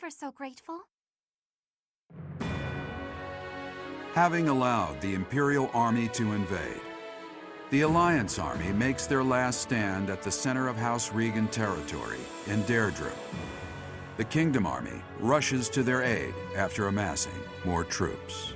ever so grateful. Having allowed the Imperial Army to invade, the Alliance Army makes their last stand at the center of House Regan territory in Deirdre. The Kingdom Army rushes to their aid after amassing more troops.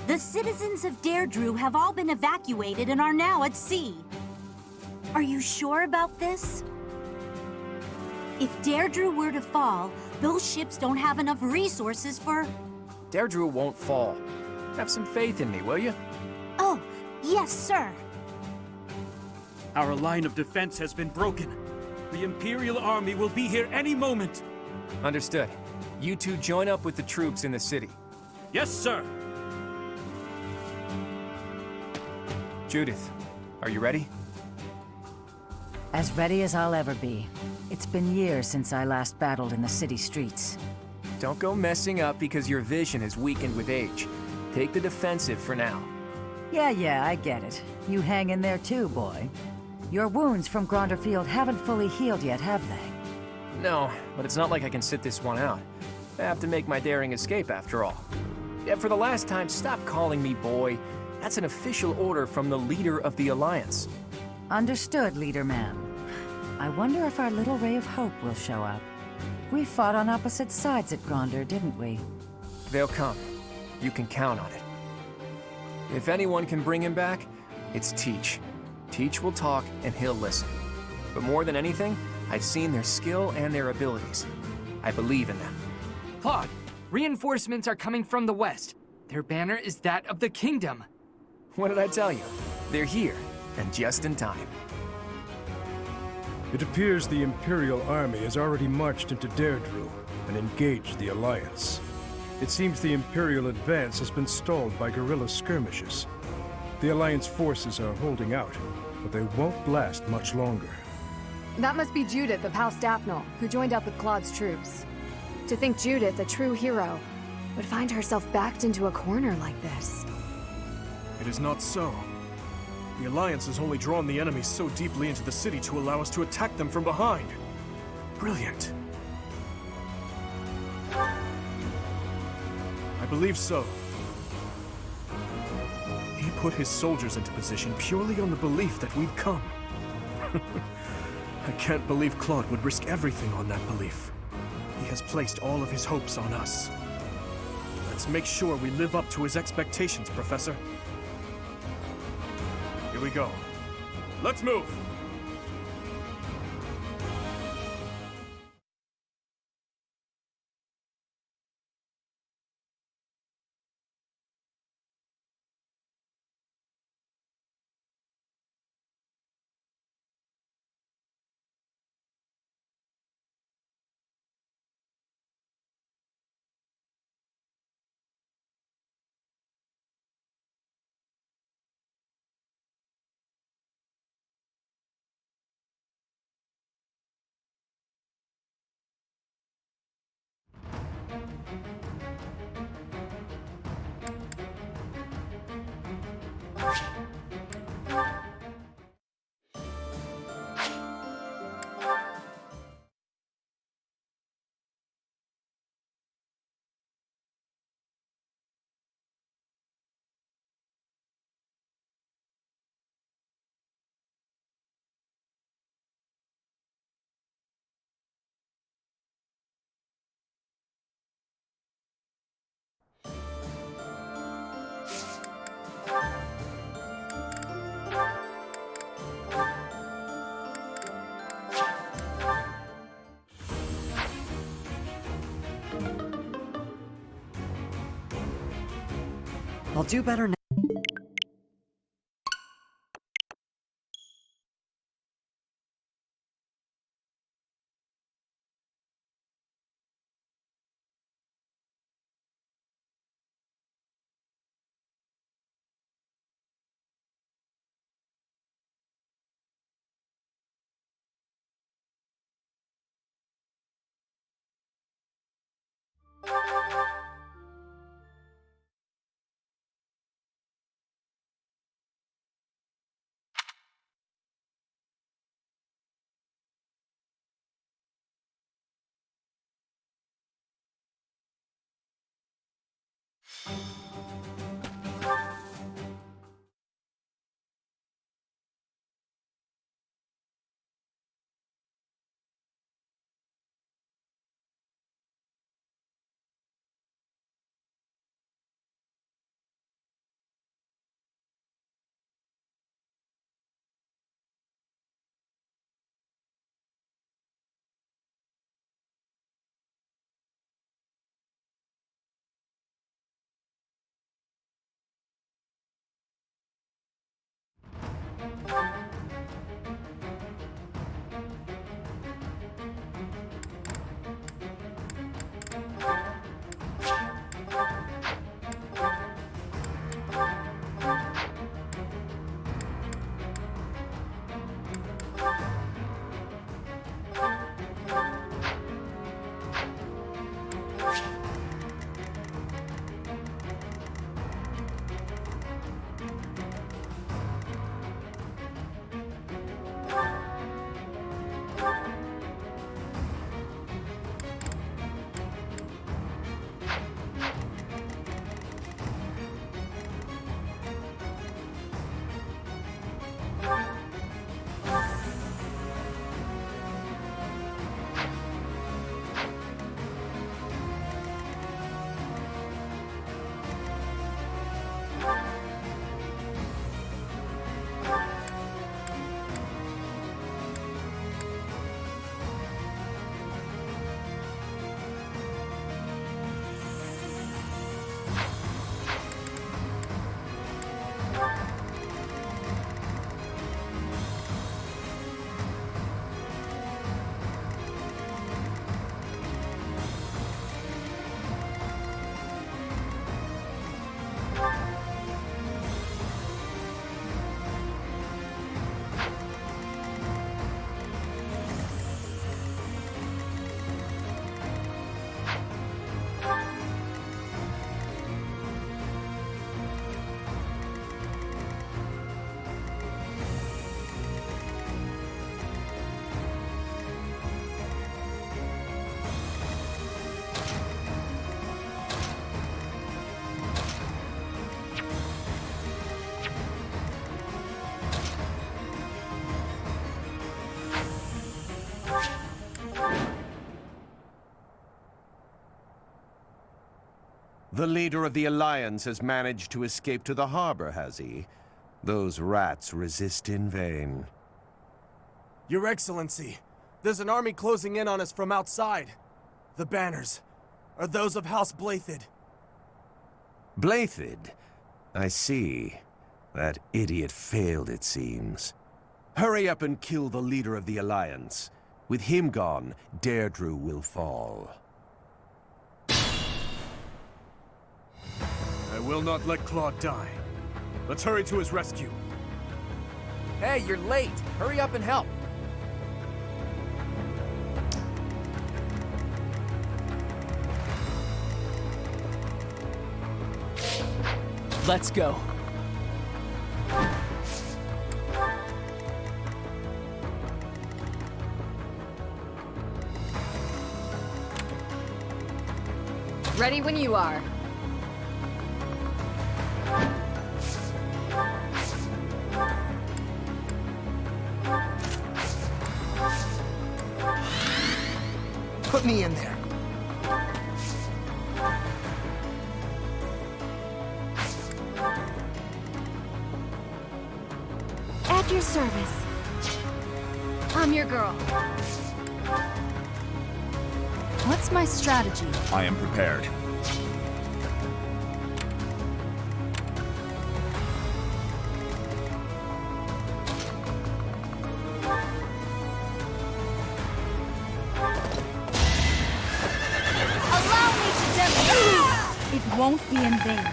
The citizens of Deirdre have all been evacuated and are now at sea. Are you sure about this? If Deirdre were to fall, those ships don't have enough resources for... Deirdre won't fall. Have some faith in me, will you? Oh, yes, sir. Our line of defense has been broken. The Imperial Army will be here any moment. Understood. You two join up with the troops in the city. Yes, sir. Judith, are you ready? As ready as I'll ever be. It's been years since I last battled in the city streets. Don't go messing up because your vision is weakened with age. Take the defensive for now. Yeah, I get it. You hang in there too, boy. Your wounds from Gronderfield haven't fully healed yet, have they? No, but it's not like I can sit this one out. I have to make my daring escape after all. Yeah, for the last time, stop calling me boy. That's an official order from the leader of the Alliance. Understood, Leader Man. I wonder if our little ray of hope will show up. We fought on opposite sides at Gronder, didn't we? They'll come. You can count on it. If anyone can bring him back, it's Teach. Teach will talk and he'll listen. But more than anything, I've seen their skill and their abilities. I believe in them. Claude, reinforcements are coming from the west. Their banner is that of the kingdom. What did I tell you? They're here, and just in time. It appears the Imperial Army has already marched into Deirdre and engaged the Alliance. It seems the Imperial advance has been stalled by guerrilla skirmishes. The Alliance forces are holding out, but they won't last much longer. That must be Judith of House Daphne, who joined up with Claude's troops. To think Judith, a true hero, would find herself backed into a corner like this. It is not so. The Alliance has only drawn the enemy so deeply into the city to allow us to attack them from behind. Brilliant. I believe so. He put his soldiers into position purely on the belief that we'd come. I can't believe Claude would risk everything on that belief. He has placed all of his hopes on us. Let's make sure we live up to his expectations, Professor. Here we go. Let's move! I'll do better now. The leader of the Alliance has managed to escape to the harbor, has he? Those rats resist in vain. Your Excellency, there's an army closing in on us from outside. The banners are those of House Blathid. Blathid? I see. That idiot failed, it seems. Hurry up and kill the leader of the Alliance. With him gone, Deirdre will fall. I will not let Claude die. Let's hurry to his rescue. Hey, you're late. Hurry up and help. Let's go. Ready when you are. Put me in there. At your service. I'm your girl. What's my strategy? I am prepared. Allow me to demonstrate. It won't be in vain.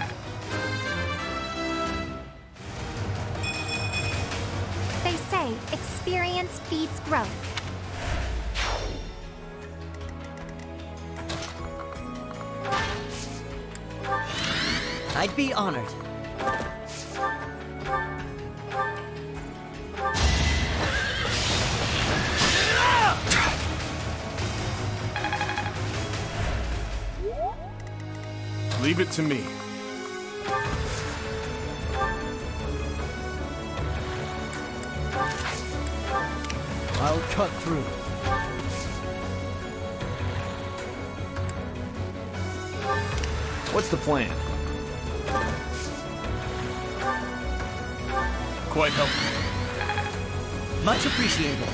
They say experience feeds growth. I'd be honored. Leave it to me. I'll cut through. What's the plan? Quite helpful. Much appreciated.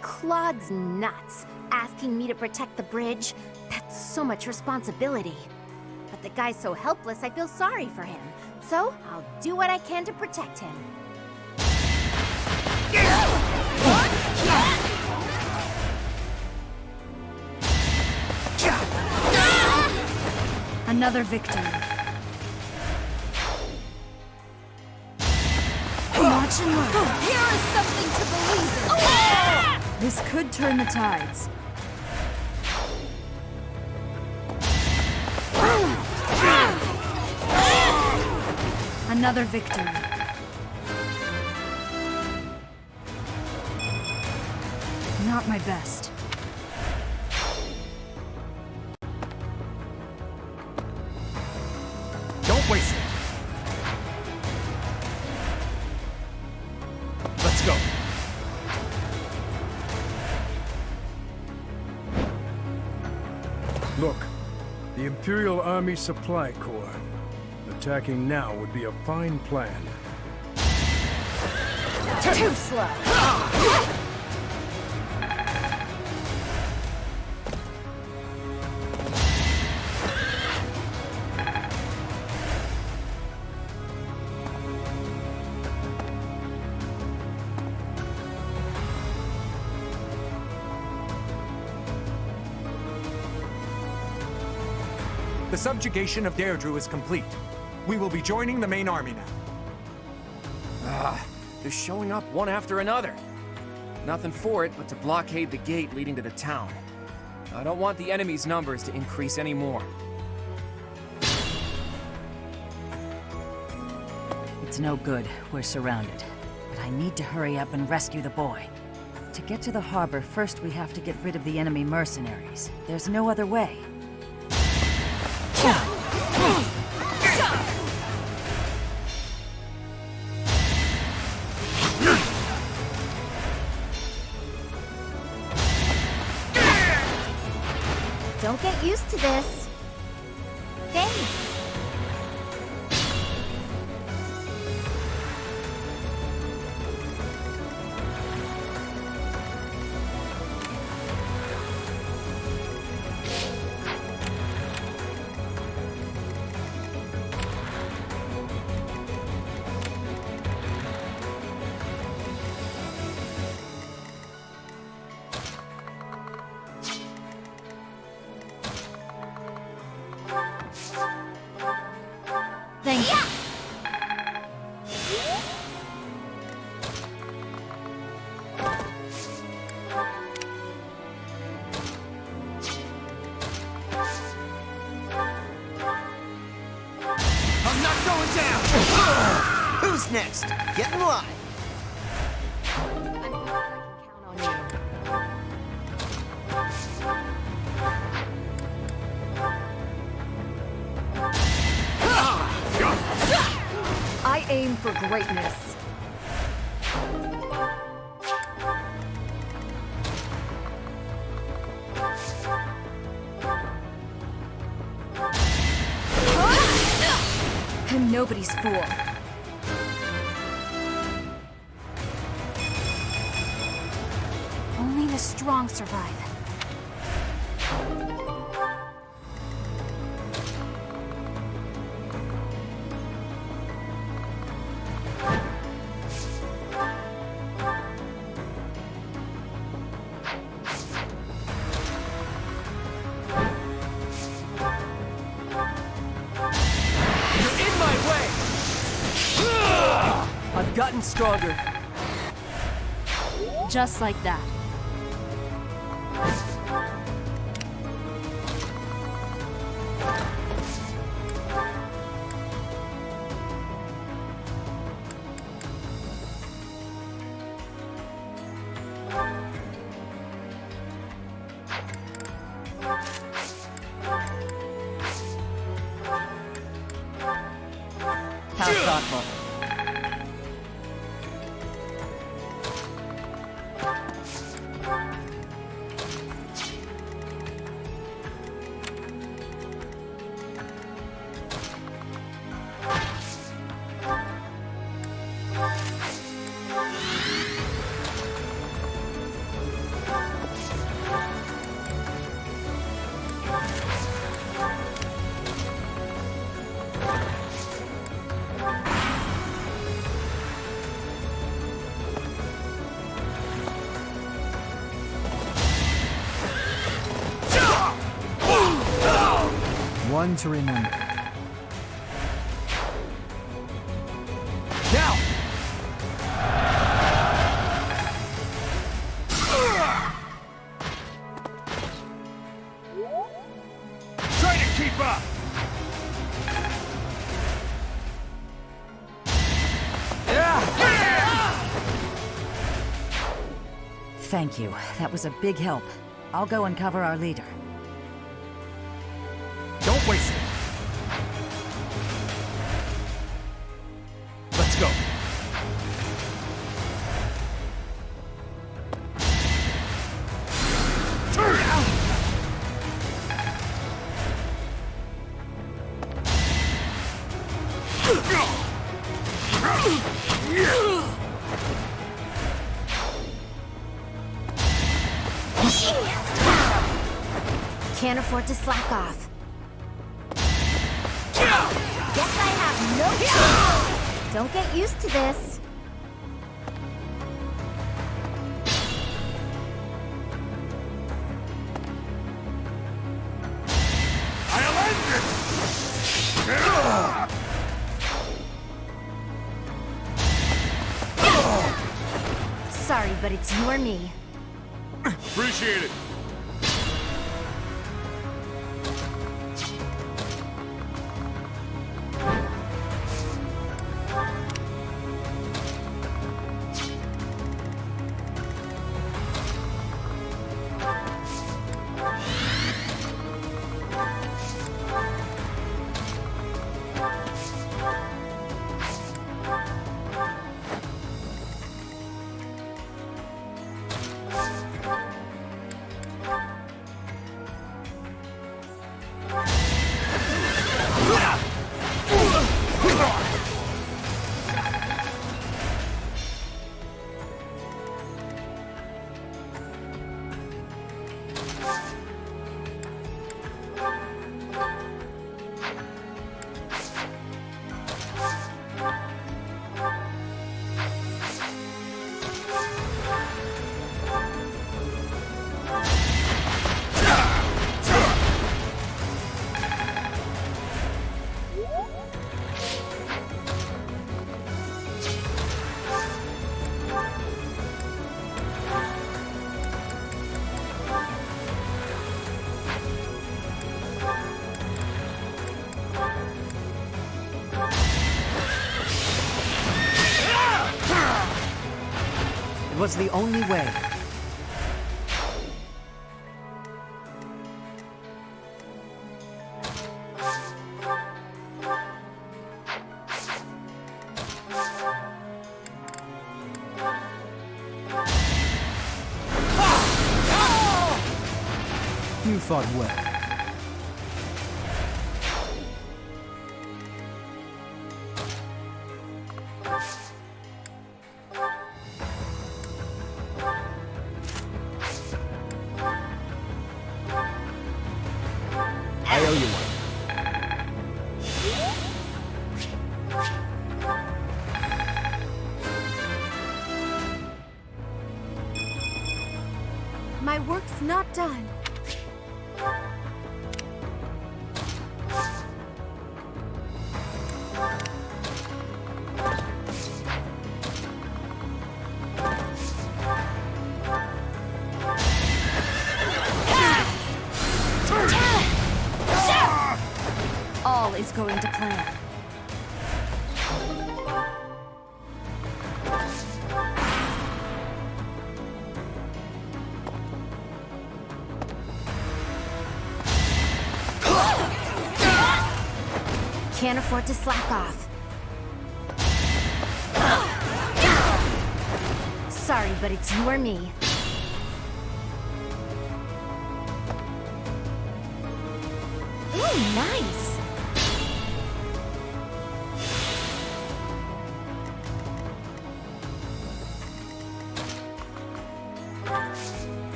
Claude's nuts, asking me to protect the bridge. That's so much responsibility. But the guy's so helpless, I feel sorry for him. So, I'll do what I can to protect him. Another victory. Watch and learn. Here is something to believe in! This could turn the tides. Another victory. Not my best. Don't waste it. Let's go. Look, the Imperial Army Supply Corps. Attacking now would be a fine plan. Too slow. The subjugation of Deirdre is complete. We will be joining the main army now. They're showing up one after another. Nothing for it but to blockade the gate leading to the town. I don't want the enemy's numbers to increase anymore. It's no good. We're surrounded. But I need to hurry up and rescue the boy. To get to the harbor, first we have to get rid of the enemy mercenaries. There's no other way. Don't get used to this. Thanks. Thank you. I'm not going down! Who's next? Get in line! I'm glad I can count on you. I aim for greatness. I'm nobody's fool. Only the strong survive. I've gotten stronger. Just like that. How thoughtful. One to remember. Now! Try to keep up! Thank you. That was a big help. I'll go and cover our leader. Don't waste it. Let's go. Turn out! Can't afford to slack off. Guess I have no choice. Don't get used to this. I'll end it! Sorry, but it's you or me. Appreciate it. was the only way. You fought well. I owe you one. My work's not done. All is going to plan. Can't afford to slack off. Sorry, but it's you or me. Ooh, nice!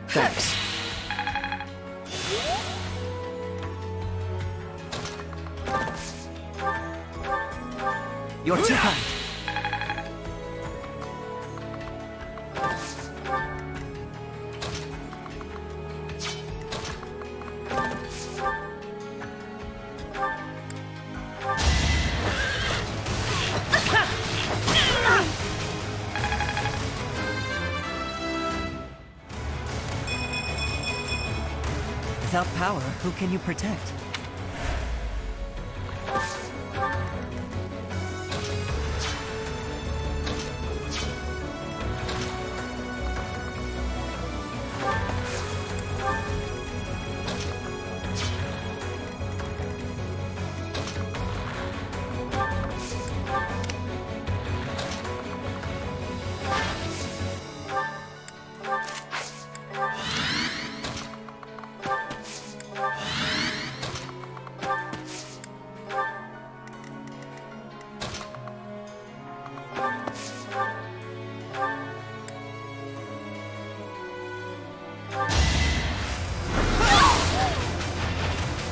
Thanks. You're too kind. Without power, who can you protect?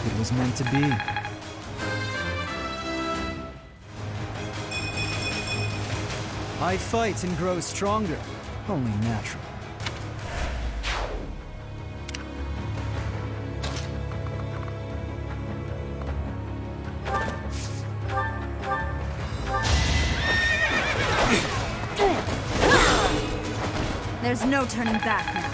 It was meant to be. I fight and grow stronger. Only natural. There's no turning back now.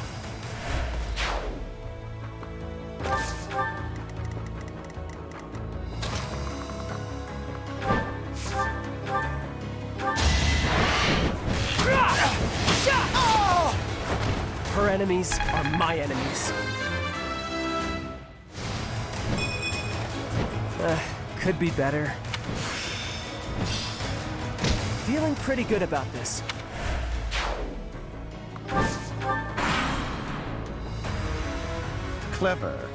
Her enemies are my enemies. Could be better. Feeling pretty good about this. Clever.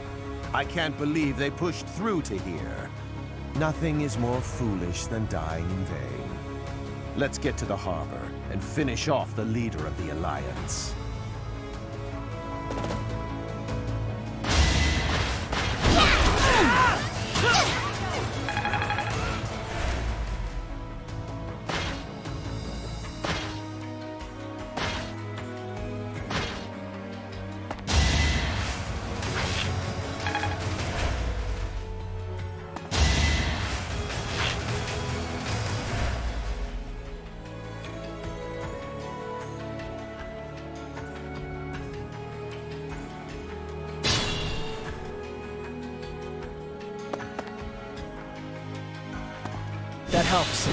I can't believe they pushed through to here. Nothing is more foolish than dying in vain. Let's get to the harbor and finish off the leader of the Alliance. That helps.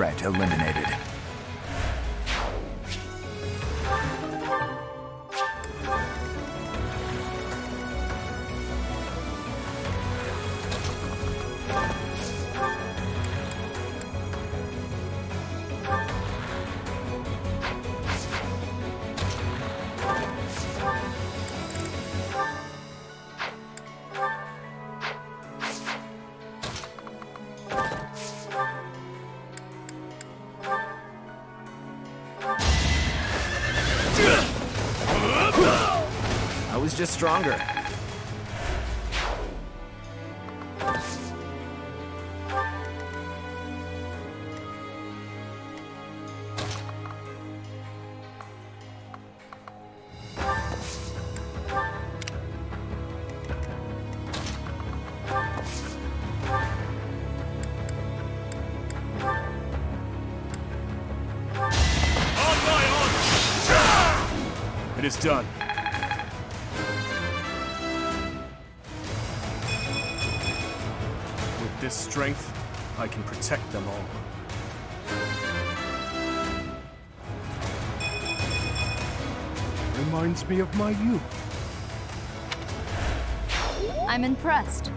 threat eliminated. I was just stronger. It is done. With this strength, I can protect them all. Reminds me of my youth. I'm impressed.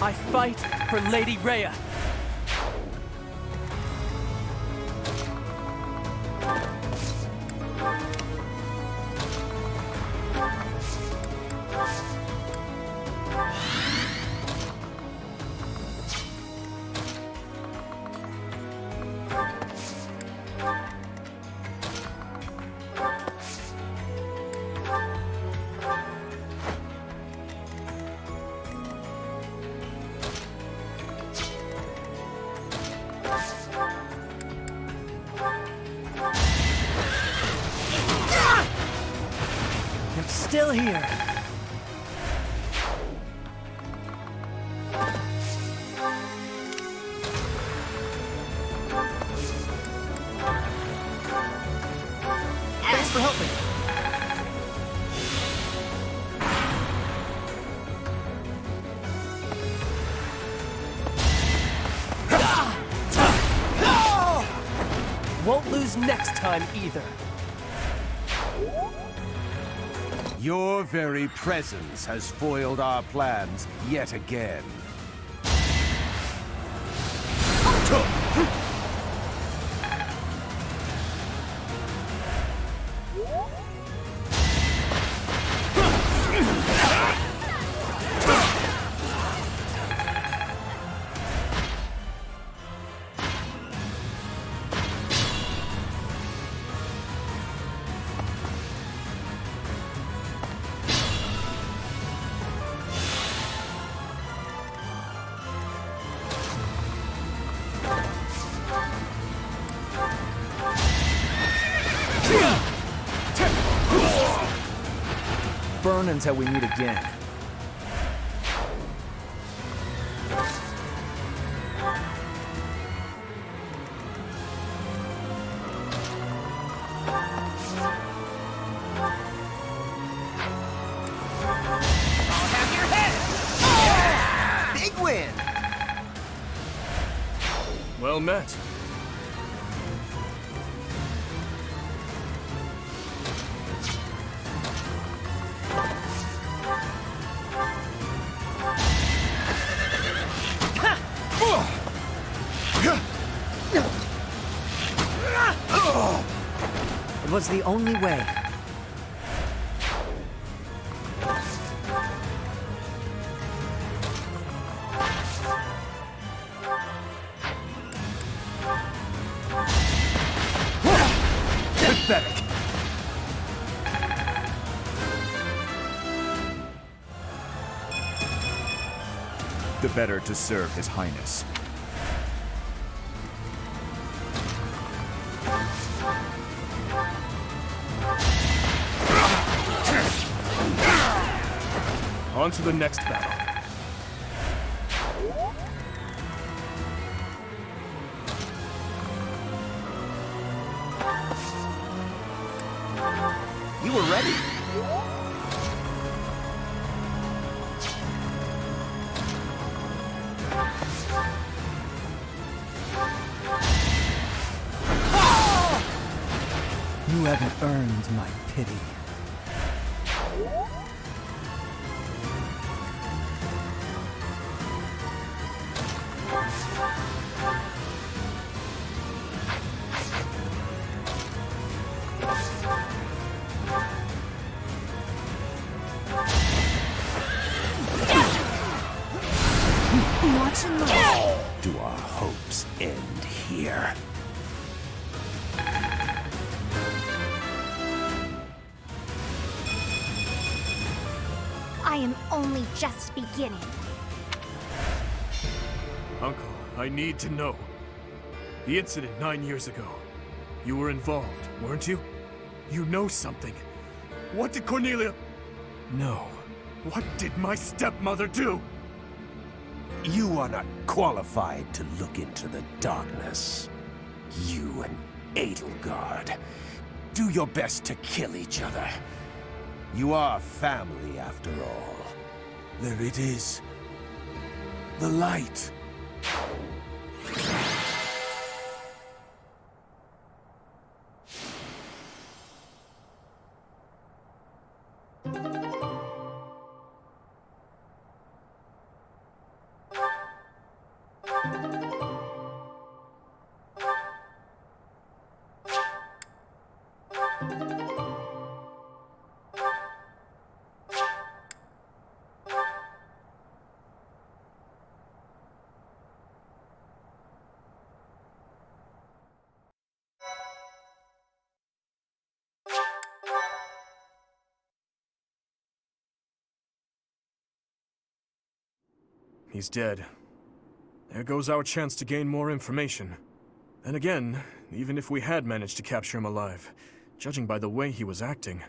I fight for Lady Rhea. I'm still here. Thanks for helping. Won't lose next time either. Your very presence has foiled our plans yet again. Burn until we meet again. Big win! Well met. It was the only way. Pathetic. The better to serve His Highness. On to the next battle. You were ready. You haven't earned my pity. Watch and learn. Do our hopes end here? I am only just beginning. Uncle, I need to know. The incident 9 years ago. You were involved, weren't you? You know something. What did Cornelia... No. What did my stepmother do? You are not qualified to look into the darkness. You and Edelgard. Do your best to kill each other. You are family, after all. There it is. The light. He's dead. There goes our chance to gain more information. And again, even if we had managed to capture him alive, judging by the way he was acting...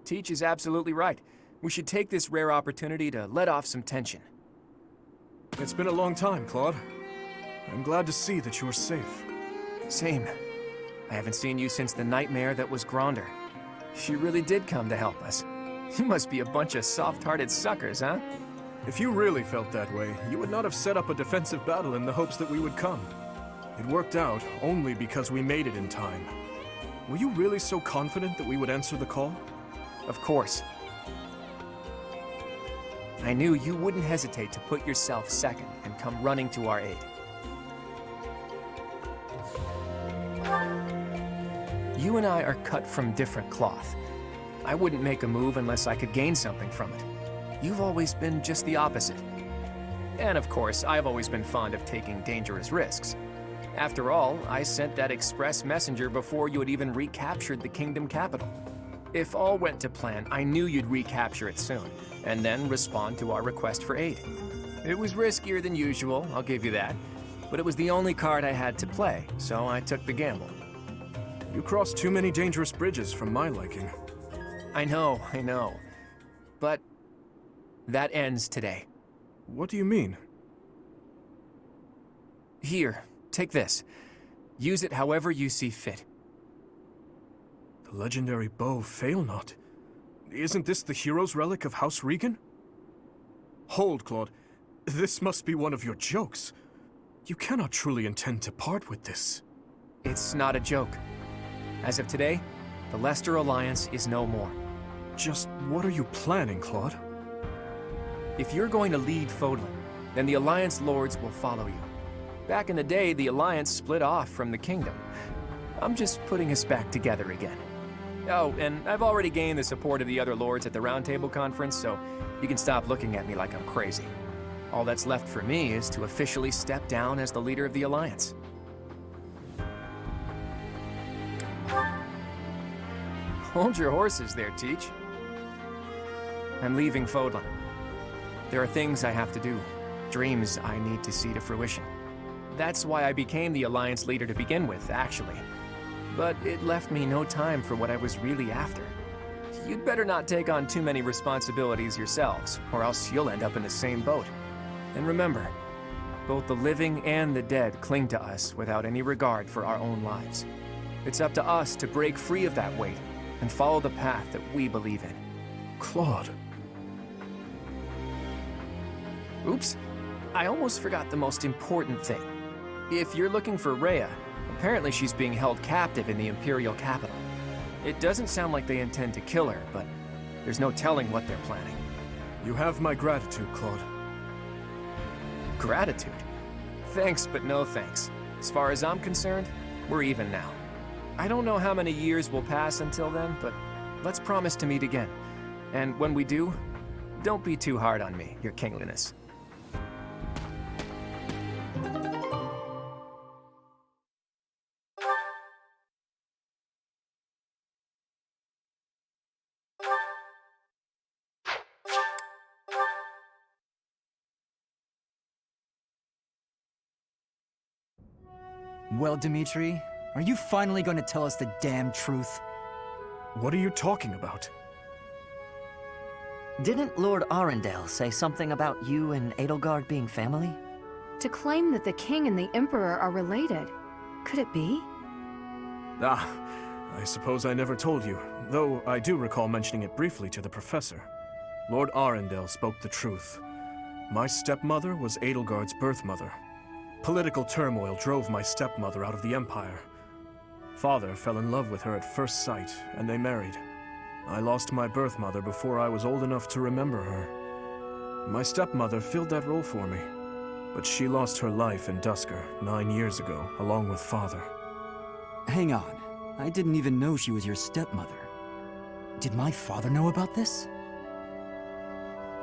Teach is absolutely right. We should take this rare opportunity to let off some tension. It's been a long time, Claude. I'm glad to see that you're safe. Same. I haven't seen you since the nightmare that was Gronder. She really did come to help us. You must be a bunch of soft-hearted suckers, huh? If you really felt that way, you would not have set up a defensive battle in the hopes that we would come. It worked out only because we made it in time. Were you really so confident that we would answer the call? Of course. I knew you wouldn't hesitate to put yourself second and come running to our aid. You and I are cut from different cloth. I wouldn't make a move unless I could gain something from it. You've always been just the opposite. And of course, I've always been fond of taking dangerous risks. After all, I sent that express messenger before you had even recaptured the kingdom capital. If all went to plan, I knew you'd recapture it soon, and then respond to our request for aid. It was riskier than usual, I'll give you that, but it was the only card I had to play, so I took the gamble. You crossed too many dangerous bridges for my liking. I know. But that ends today. What do you mean? Here, take this. Use it however you see fit. The legendary bow Failnaught. Isn't this the hero's relic of House Regan? Hold, Claude. This must be one of your jokes. You cannot truly intend to part with this. It's not a joke. As of today, the Leicester Alliance is no more. Just what are you planning, Claude? If you're going to lead Fodlan, then the Alliance Lords will follow you. Back in the day, the Alliance split off from the Kingdom. I'm just putting us back together again. Oh, and I've already gained the support of the other Lords at the Roundtable Conference, so you can stop looking at me like I'm crazy. All that's left for me is to officially step down as the leader of the Alliance. Hold your horses there, Teach. I'm leaving Fodlan. There are things I have to do, dreams I need to see to fruition. That's why I became the Alliance leader to begin with, actually. but it left me no time for what I was really after. You'd better not take on too many responsibilities yourselves, or else you'll end up in the same boat. And remember, both the living and the dead cling to us without any regard for our own lives. It's up to us to break free of that weight and follow the path that we believe in. Claude. Oops, I almost forgot the most important thing. If you're looking for Rhea, apparently she's being held captive in the Imperial capital. It doesn't sound like they intend to kill her, but there's no telling what they're planning. You have my gratitude, Claude. Gratitude? Thanks, but no thanks. As far as I'm concerned, we're even now. I don't know how many years will pass until then, but let's promise to meet again. And when we do, don't be too hard on me, Your Kingliness. Well, Dimitri, are you finally going to tell us the damn truth? What are you talking about? Didn't Lord Arundel say something about you and Edelgard being family? To claim that the king and the emperor are related. Could it be? Ah, I suppose I never told you, though I do recall mentioning it briefly to the professor. Lord Arundel spoke the truth. My stepmother was Edelgard's birth mother. Political turmoil drove my stepmother out of the Empire. Father fell in love with her at first sight, and they married. I lost my birth mother before I was old enough to remember her. My stepmother filled that role for me, but she lost her life in Dusker 9 years ago, along with Father. Hang on. I didn't even know she was your stepmother. Did my father know about this?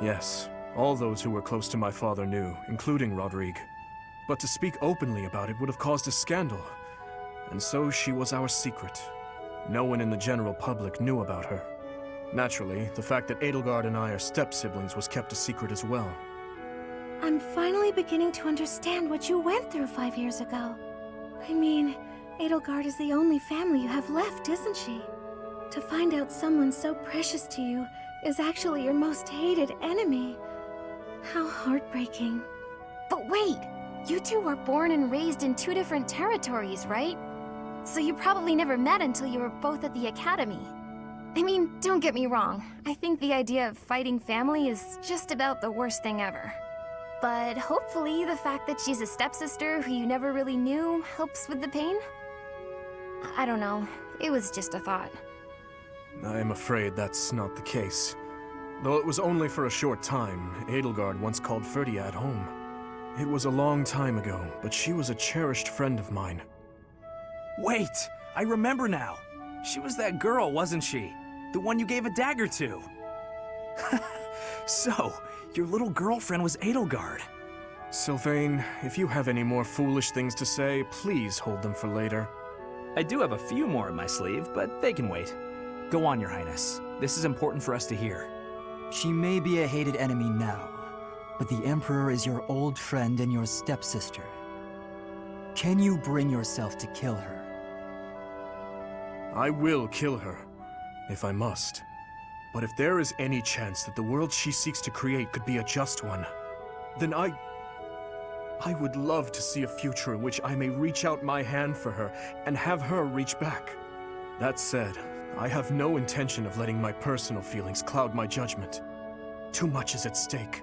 Yes, all those who were close to my father knew, including Rodrigue. But to speak openly about it would have caused a scandal. And so she was our secret. No one in the general public knew about her. Naturally, the fact that Edelgard and I are step-siblings was kept a secret as well. I'm finally beginning to understand what you went through 5 years ago. I mean, Edelgard is the only family you have left, isn't she? To find out someone so precious to you is actually your most hated enemy. How heartbreaking. But wait! You two were born and raised in 2 different territories, right? So you probably never met until you were both at the academy. I mean, don't get me wrong. I think the idea of fighting family is just about the worst thing ever. But hopefully the fact that she's a stepsister who you never really knew helps with the pain? I don't know. It was just a thought. I am afraid that's not the case. Though it was only for a short time, Edelgard once called Ferdiad home. It was a long time ago, but she was a cherished friend of mine. Wait! I remember now! She was that girl, wasn't she? The one you gave a dagger to! So, your little girlfriend was Edelgard. Sylvain, if you have any more foolish things to say, please hold them for later. I do have a few more in my sleeve, but they can wait. Go on, Your Highness. This is important for us to hear. She may be a hated enemy now, but the Emperor is your old friend and your stepsister. Can you bring yourself to kill her? I will kill her, if I must. But if there is any chance that the world she seeks to create could be a just one, then I would love to see a future in which I may reach out my hand for her and have her reach back. That said, I have no intention of letting my personal feelings cloud my judgment. Too much is at stake.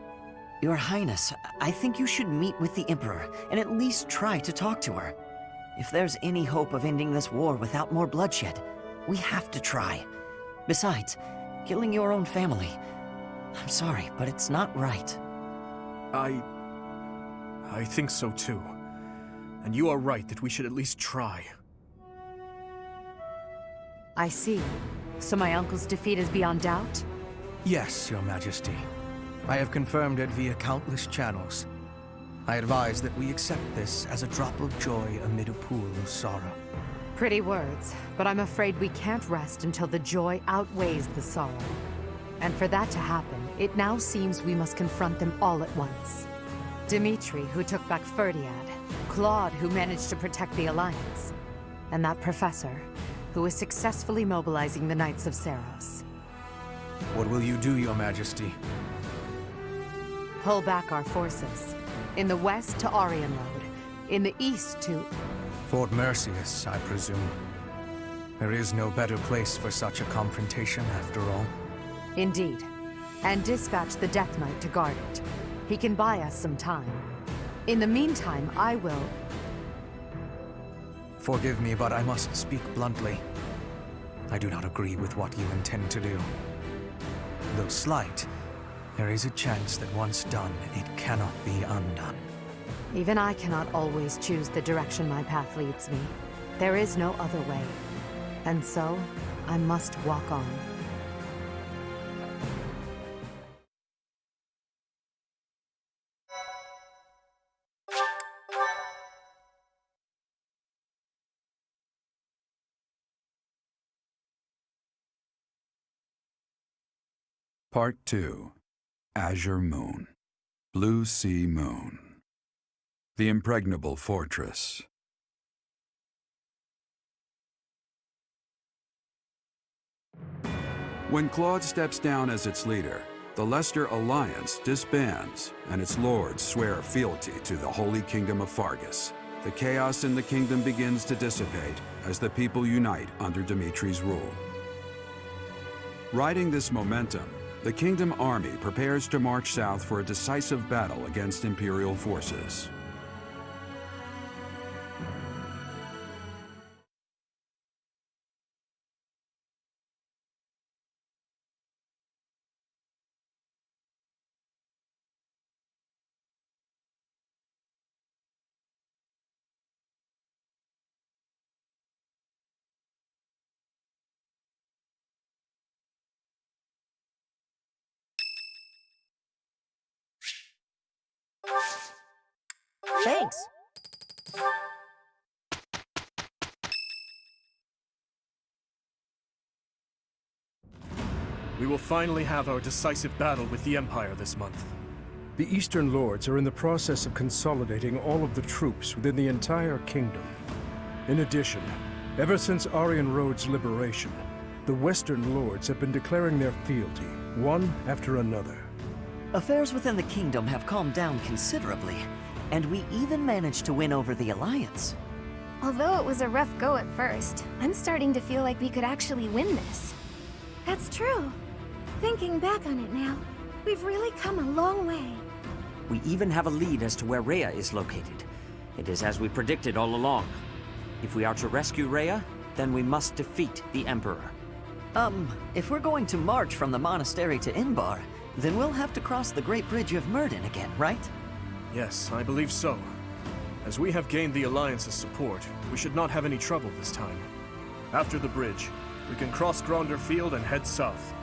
Your Highness, I think you should meet with the Emperor and at least try to talk to her. If there's any hope of ending this war without more bloodshed, we have to try. Besides, killing your own family, I'm sorry, but it's not right. I think so too. And you are right that we should at least try. I see. So my uncle's defeat is beyond doubt? Yes, Your Majesty. I have confirmed it via countless channels. I advise that we accept this as a drop of joy amid a pool of sorrow. Pretty words, but I'm afraid we can't rest until the joy outweighs the sorrow. And for that to happen, it now seems we must confront them all at once. Dimitri, who took back Ferdiad, Claude, who managed to protect the Alliance, and that professor, who is successfully mobilizing the Knights of Seros. What will you do, Your Majesty? Pull back our forces. In the west to Aryan Road. In the east to... Fort Mercius, I presume. There is no better place for such a confrontation, after all. Indeed. And dispatch the Death Knight to guard it. He can buy us some time. In the meantime, I will... Forgive me, but I must speak bluntly. I do not agree with what you intend to do. Though slight, there is a chance that once done, it cannot be undone. Even I cannot always choose the direction my path leads me. There is no other way. And so, I must walk on. Part 2. Azure Moon. Blue Sea Moon. The Impregnable Fortress. When Claude steps down as its leader, the Leicester Alliance disbands, and its lords swear fealty to the Holy Kingdom of Fargus. The chaos in the kingdom begins to dissipate as the people unite under Dimitri's rule. Riding this momentum, the Kingdom army prepares to march south for a decisive battle against Imperial forces. Thanks. We will finally have our decisive battle with the Empire this month. The Eastern Lords are in the process of consolidating all of the troops within the entire kingdom. In addition, ever since Aryan Road's liberation, the Western Lords have been declaring their fealty, one after another. Affairs within the kingdom have calmed down considerably, and we even managed to win over the Alliance. Although it was a rough go at first, I'm starting to feel like we could actually win this. That's true. Thinking back on it now, we've really come a long way. We even have a lead as to where Rhea is located. It is as we predicted all along. If we are to rescue Rhea, then we must defeat the Emperor. If we're going to march from the monastery to Inbar, then we'll have to cross the Great Bridge of Myrden again, right? Yes, I believe so. As we have gained the Alliance's support, we should not have any trouble this time. After the bridge, we can cross Gronder Field and head south.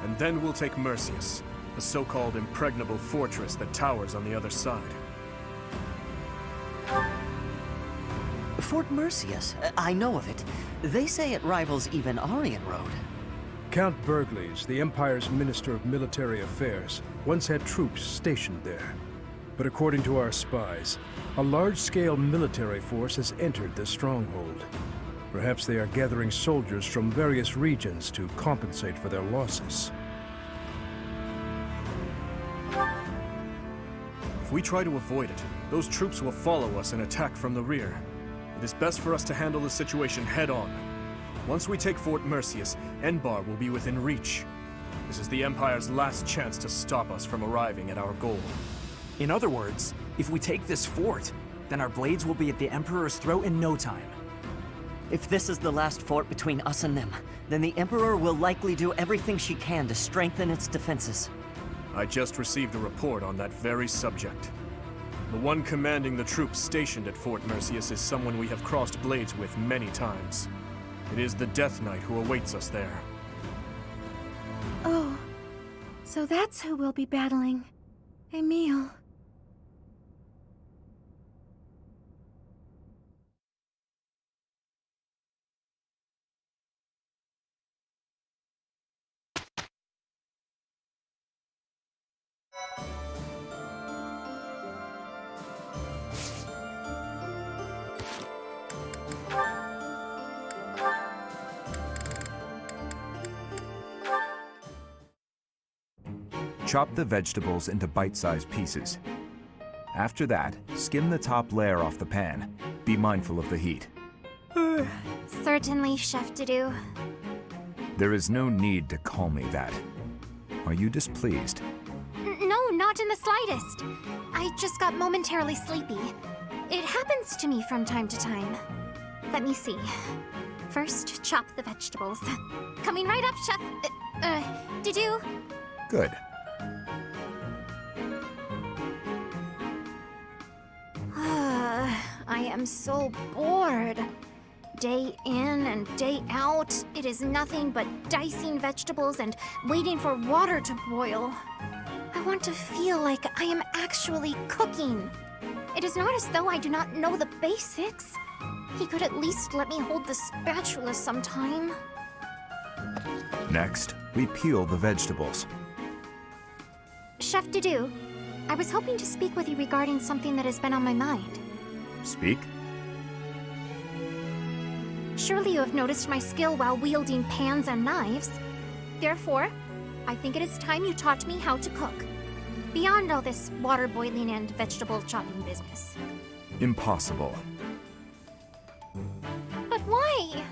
And then we'll take Mercius, the so-called impregnable fortress that towers on the other side. Fort Mercius, I know of it. They say it rivals even Aryan Road. Count Burgleys, the Empire's Minister of Military Affairs, once had troops stationed there. But according to our spies, a large-scale military force has entered the stronghold. Perhaps they are gathering soldiers from various regions to compensate for their losses. If we try to avoid it, those troops will follow us and attack from the rear. It is best for us to handle the situation head-on. Once we take Fort Mercius, Enbar will be within reach. This is the Empire's last chance to stop us from arriving at our goal. In other words, if we take this fort, then our blades will be at the Emperor's throat in no time. If this is the last fort between us and them, then the Emperor will likely do everything she can to strengthen its defenses. I just received a report on that very subject. The one commanding the troops stationed at Fort Mercius is someone we have crossed blades with many times. It is the Death Knight who awaits us there. Oh, so that's who we'll be battling. Emil. Chop the vegetables into bite-sized pieces. After that, skim the top layer off the pan. Be mindful of the heat. Certainly, Chef Didou. There is no need to call me that. Are you displeased? No, not in the slightest. I just got momentarily sleepy. It happens to me from time to time. Let me see. First, chop the vegetables. Coming right up, Chef. Didou? Good. I am so bored. Day in and day out, it is nothing but dicing vegetables and waiting for water to boil. I want to feel like I am actually cooking. It is not as though I do not know the basics. He could at least let me hold the spatula sometime. Next, we peel the vegetables. Chef Didou, I was hoping to speak with you regarding something that has been on my mind. Speak? Surely you have noticed my skill while wielding pans and knives. Therefore, I think it is time you taught me how to cook. Beyond all this water boiling and vegetable chopping business. Impossible. But why?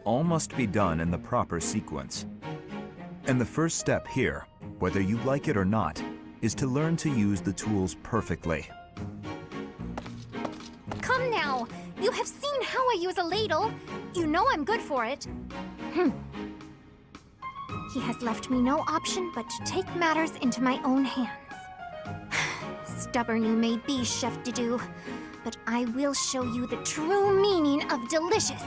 All must be done in the proper sequence. And the first step here, whether you like it or not, is to learn to use the tools perfectly. Come now! You have seen how I use a ladle. You know I'm good for it. He has left me no option but to take matters into my own hands. Stubborn you may be, Chef Didou, but I will show you the true meaning of delicious.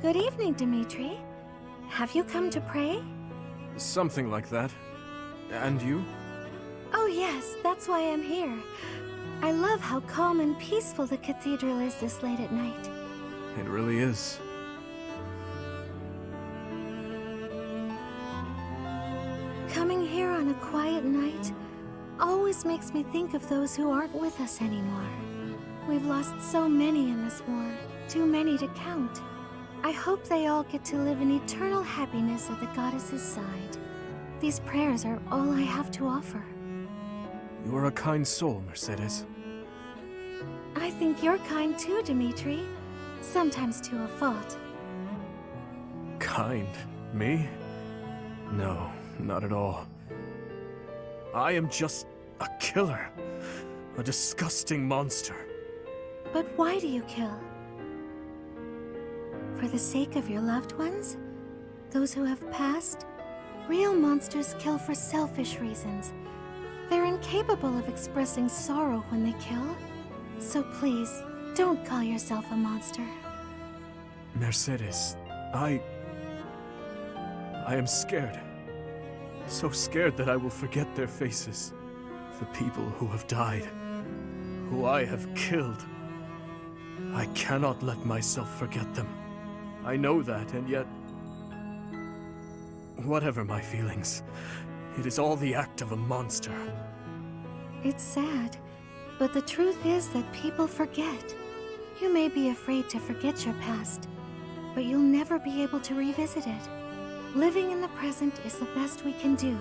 Good evening, Dimitri. Have you come to pray? Something like that. And you? Oh yes, that's why I'm here. I love how calm and peaceful the cathedral is this late at night. It really is. Coming here on a quiet night always makes me think of those who aren't with us anymore. We've lost so many in this war, too many to count. I hope they all get to live in eternal happiness at the goddess's side. These prayers are all I have to offer. You are a kind soul, Mercedes. I think you're kind too, Dimitri. Sometimes to a fault. Kind? Me? No, not at all. I am just a killer. A disgusting monster. But why do you kill? For the sake of your loved ones? Those who have passed? Real monsters kill for selfish reasons. They're incapable of expressing sorrow when they kill. So please, don't call yourself a monster. Mercedes, I am scared. So scared that I will forget their faces. The people who have died. Who I have killed. I cannot let myself forget them. I know that, and yet... Whatever my feelings, it is all the act of a monster. It's sad, but the truth is that people forget. You may be afraid to forget your past, but you'll never be able to revisit it. Living in the present is the best we can do.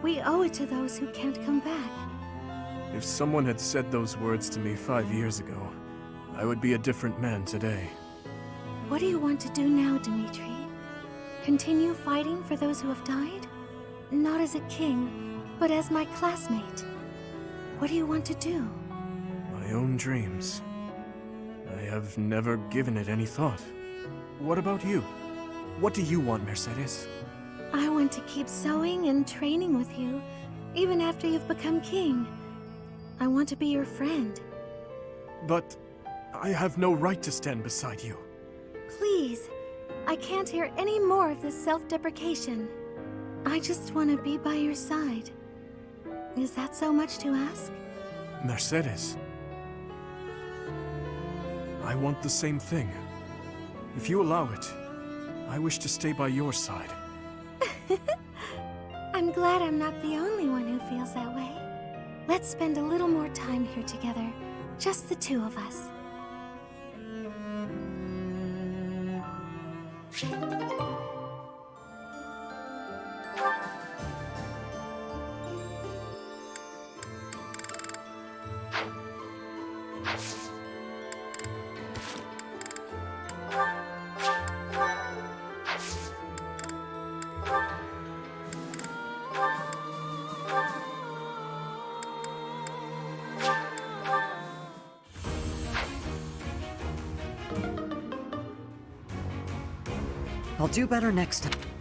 We owe it to those who can't come back. If someone had said those words to me 5 years ago, I would be a different man today. What do you want to do now, Dimitri? Continue fighting for those who have died? Not as a king, but as my classmate. What do you want to do? My own dreams. I have never given it any thought. What about you? What do you want, Mercedes? I want to keep sewing and training with you, even after you've become king. I want to be your friend. But I have no right to stand beside you. Please, I can't hear any more of this self-deprecation. I just want to be by your side. Is that so much to ask? Mercedes. I want the same thing. If you allow it, I wish to stay by your side. I'm glad I'm not the only one who feels that way. Let's spend a little more time here together. Just the two of us. I'll do better next time.